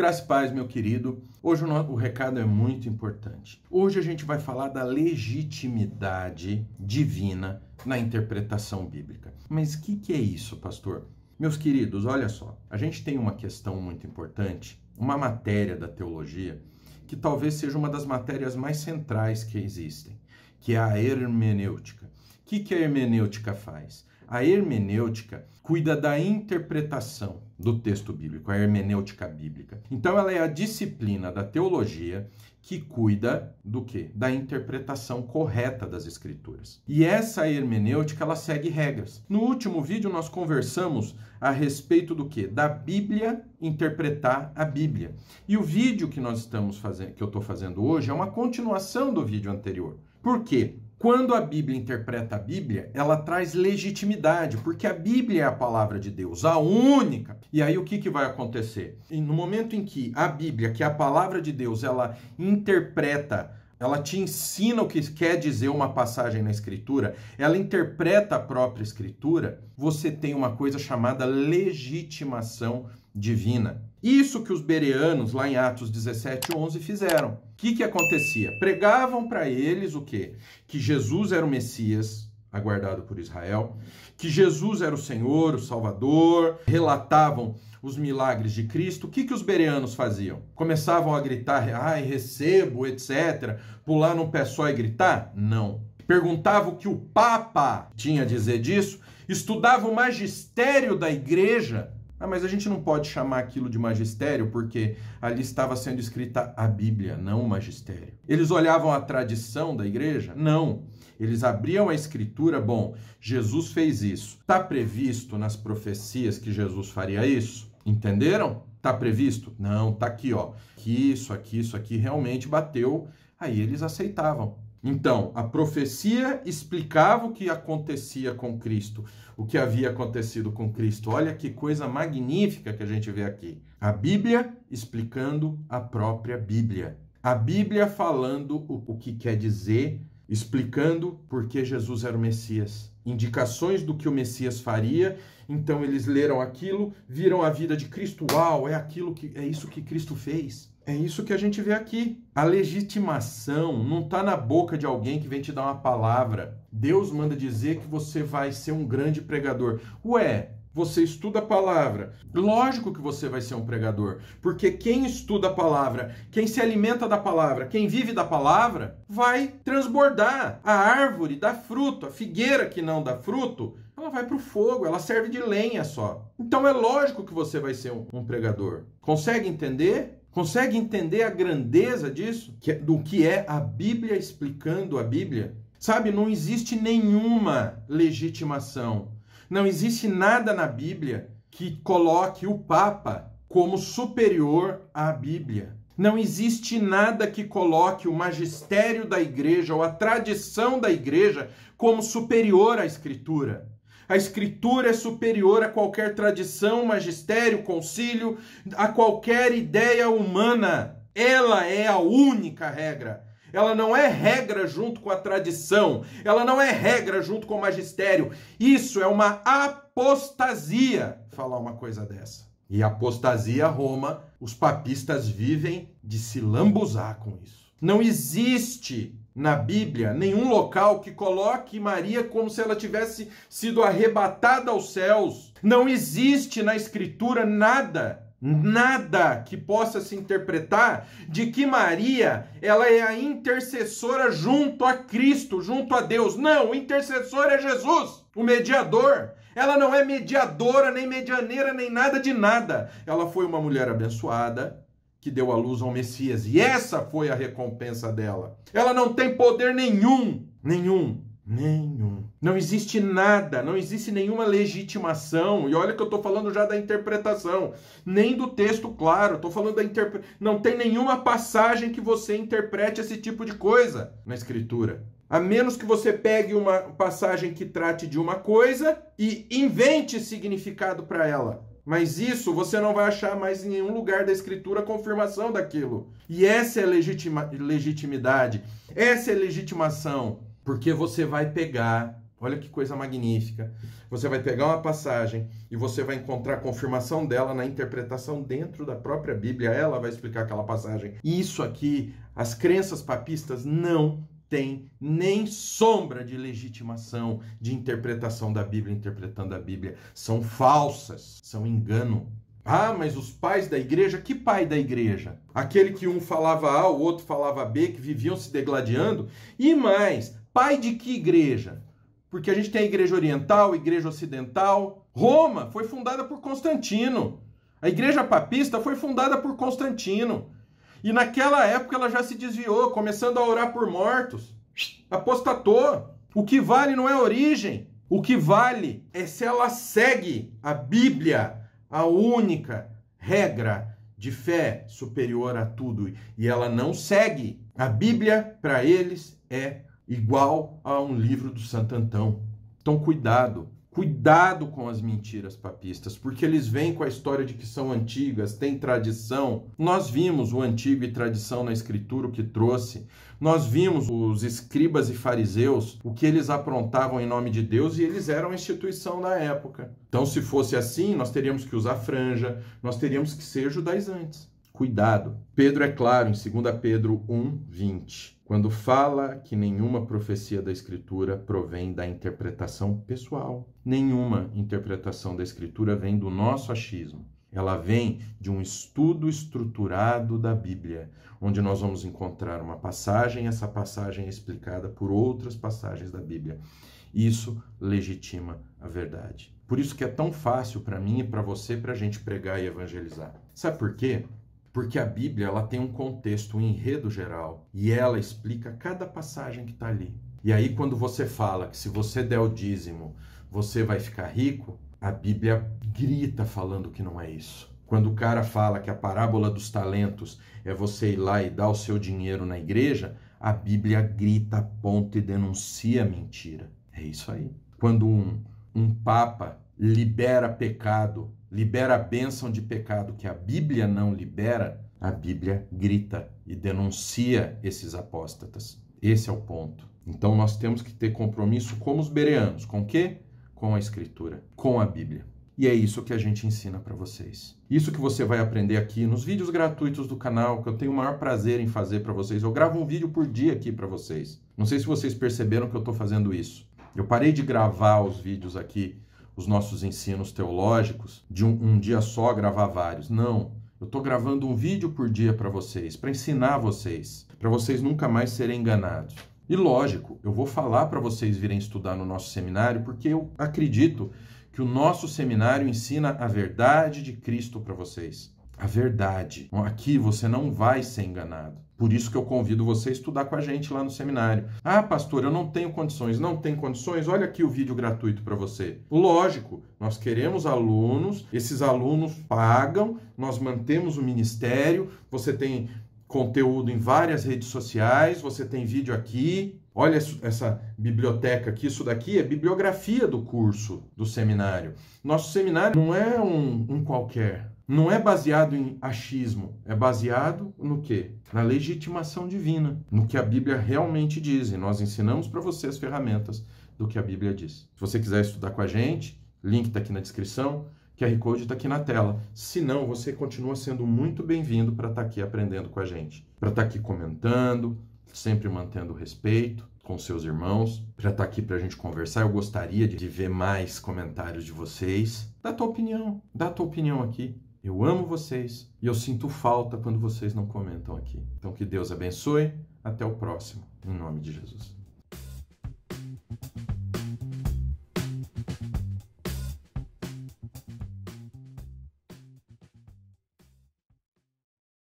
Graça e paz, meu querido. Hoje o recado é muito importante. Hoje a gente vai falar da legitimidade divina na interpretação bíblica. Mas o que é isso, pastor? Meus queridos, olha só. A gente tem uma questão muito importante, uma matéria da teologia, que talvez seja uma das matérias mais centrais que existem, que é a hermenêutica. O que a hermenêutica faz? A hermenêutica cuida da interpretação do texto bíblico, a hermenêutica bíblica. Então ela é a disciplina da teologia que cuida do quê? Da interpretação correta das escrituras. E essa hermenêutica, ela segue regras. No último vídeo nós conversamos a respeito do quê? Da Bíblia interpretar a Bíblia. E o vídeo que nós estamos fazendo, que eu estou fazendo hoje, é uma continuação do vídeo anterior. Por quê? Quando a Bíblia interpreta a Bíblia, ela traz legitimidade, porque a Bíblia é a palavra de Deus, a única. E aí o que vai acontecer? E no momento em que a Bíblia, que é a palavra de Deus, ela interpreta, ela te ensina o que quer dizer uma passagem na Escritura, ela interpreta a própria Escritura, você tem uma coisa chamada legitimação divina. Isso que os bereanos, lá em Atos 17:11, fizeram. O que acontecia? Pregavam para eles o quê? Que Jesus era o Messias, aguardado por Israel, que Jesus era o Senhor, o Salvador, relatavam os milagres de Cristo. O que os bereanos faziam? Começavam a gritar, ai, recebo, etc., pular num pé só e gritar? Não. Perguntavam o que o Papa tinha a dizer disso, estudavam o magistério da igreja. Ah, mas a gente não pode chamar aquilo de magistério porque ali estava sendo escrita a Bíblia, não o magistério. Eles olhavam a tradição da igreja? Não. Eles abriam a escritura, bom, Jesus fez isso. Está previsto nas profecias que Jesus faria isso? Entenderam? Está previsto? Não, está aqui, ó. Que isso aqui realmente bateu. Aí eles aceitavam. Então, a profecia explicava o que acontecia com Cristo, o que havia acontecido com Cristo. Olha que coisa magnífica que a gente vê aqui. A Bíblia explicando a própria Bíblia. A Bíblia falando o que quer dizer, explicando por que Jesus era o Messias. Indicações do que o Messias faria. Então eles leram aquilo, viram a vida de Cristo. Uau, é isso que Cristo fez. É isso que a gente vê aqui. A legitimação não está na boca de alguém que vem te dar uma palavra. Deus manda dizer que você vai ser um grande pregador. Ué, você estuda a palavra. Lógico que você vai ser um pregador. Porque quem estuda a palavra, quem se alimenta da palavra, quem vive da palavra, vai transbordar. A árvore dá fruto, a figueira que não dá fruto, ela vai para o fogo, ela serve de lenha só. Então é lógico que você vai ser um pregador. Consegue entender? Consegue entender a grandeza disso? Do que é a Bíblia explicando a Bíblia? Sabe, não existe nenhuma legitimação. Não existe nada na Bíblia que coloque o Papa como superior à Bíblia. Não existe nada que coloque o magistério da igreja ou a tradição da igreja como superior à Escritura. A Escritura é superior a qualquer tradição, magistério, concílio, a qualquer ideia humana. Ela é a única regra. Ela não é regra junto com a tradição. Ela não é regra junto com o magistério. Isso é uma apostasia, falar uma coisa dessa. E apostasia, Roma, os papistas vivem de se lambuzar com isso. Não existe na Bíblia nenhum local que coloque Maria como se ela tivesse sido arrebatada aos céus. Não existe na Escritura nada que possa se interpretar de que Maria, ela é a intercessora junto a Cristo, junto a Deus. Não, o intercessor é Jesus, o mediador. Ela não é mediadora, nem medianeira, nem nada de nada. Ela foi uma mulher abençoada, que deu à luz ao Messias. E essa foi a recompensa dela. Ela não tem poder nenhum. Não existe nada, não existe nenhuma legitimação. E olha que eu estou falando já da interpretação. Nem do texto claro, estou falando da interpretação. Não tem nenhuma passagem que você interprete esse tipo de coisa na Escritura. A menos que você pegue uma passagem que trate de uma coisa e invente significado para ela. Mas isso você não vai achar mais em nenhum lugar da Escritura a confirmação daquilo. E essa é a legitimidade, essa é a legitimação. Porque você vai pegar Olha que coisa magnífica. Você vai pegar uma passagem e você vai encontrar a confirmação dela na interpretação dentro da própria Bíblia. Ela vai explicar aquela passagem. Isso aqui, as crenças papistas não têm nem sombra de legitimação de interpretação da Bíblia, interpretando a Bíblia. São falsas, são engano. Ah, mas os pais da igreja, que pai da igreja? Aquele que um falava A, o outro falava B, que viviam se degladiando. E mais, pai de que igreja? Porque a gente tem a igreja oriental, a igreja ocidental. Roma foi fundada por Constantino. A igreja papista foi fundada por Constantino. E naquela época ela já se desviou, começando a orar por mortos. Apostatou. O que vale não é a origem. O que vale é se ela segue a Bíblia, a única regra de fé superior a tudo. E ela não segue. A Bíblia, para eles, é igual a um livro do Santo Antão. Então, cuidado com as mentiras papistas, porque eles vêm com a história de que são antigas, têm tradição. Nós vimos o antigo e tradição na Escritura, o que trouxe. Nós vimos os escribas e fariseus, o que eles aprontavam em nome de Deus, e eles eram a instituição da época. Então, se fosse assim, nós teríamos que usar franja, nós teríamos que ser judaizantes. Cuidado. Pedro é claro em 2 Pedro 1:20, quando fala que nenhuma profecia da Escritura provém da interpretação pessoal. Nenhuma interpretação da Escritura vem do nosso achismo. Ela vem de um estudo estruturado da Bíblia, onde nós vamos encontrar uma passagem, essa passagem é explicada por outras passagens da Bíblia. Isso legitima a verdade. Por isso que é tão fácil para mim e para você, para a gente pregar e evangelizar. Sabe por quê? Porque a Bíblia ela tem um contexto, um enredo geral, e ela explica cada passagem que está ali. E aí, quando você fala que se você der o dízimo, você vai ficar rico, a Bíblia grita falando que não é isso. Quando o cara fala que a parábola dos talentos é você ir lá e dar o seu dinheiro na igreja, a Bíblia grita, aponta e denuncia a mentira. É isso aí. Quando um papa libera pecado, libera a bênção de pecado que a Bíblia não libera, a Bíblia grita e denuncia esses apóstatas. Esse é o ponto. Então nós temos que ter compromisso como os bereanos. Com o quê? Com a Escritura, com a Bíblia. E é isso que a gente ensina para vocês. Isso que você vai aprender aqui nos vídeos gratuitos do canal, que eu tenho o maior prazer em fazer para vocês. Eu gravo um vídeo por dia aqui para vocês. Não sei se vocês perceberam que eu estou fazendo isso. Eu parei de gravar os vídeos aqui, os nossos ensinos teológicos, de um dia só gravar vários. Não, eu estou gravando um vídeo por dia para vocês, para ensinar vocês, para vocês nunca mais serem enganados. E lógico, eu vou falar para vocês virem estudar no nosso seminário, porque eu acredito que o nosso seminário ensina a verdade de Cristo para vocês. A verdade. Aqui você não vai ser enganado. Por isso que eu convido você a estudar com a gente lá no seminário. Ah, pastor, eu não tenho condições. Não tem condições? Olha aqui o vídeo gratuito para você. Lógico, nós queremos alunos, esses alunos pagam, nós mantemos o ministério, você tem conteúdo em várias redes sociais, você tem vídeo aqui. Olha essa biblioteca aqui, isso daqui é bibliografia do curso do seminário. Nosso seminário não é um qualquer. Não é baseado em achismo, é baseado no quê? Na legitimação divina, no que a Bíblia realmente diz. E nós ensinamos para você as ferramentas do que a Bíblia diz. Se você quiser estudar com a gente, link está aqui na descrição, QR Code está aqui na tela. Se não, você continua sendo muito bem-vindo para estar aqui aprendendo com a gente. Para estar aqui comentando, sempre mantendo respeito com seus irmãos, para estar aqui para a gente conversar. Eu gostaria de ver mais comentários de vocês. Dá tua opinião aqui. Eu amo vocês e eu sinto falta quando vocês não comentam aqui. Então que Deus abençoe. Até o próximo. Em nome de Jesus.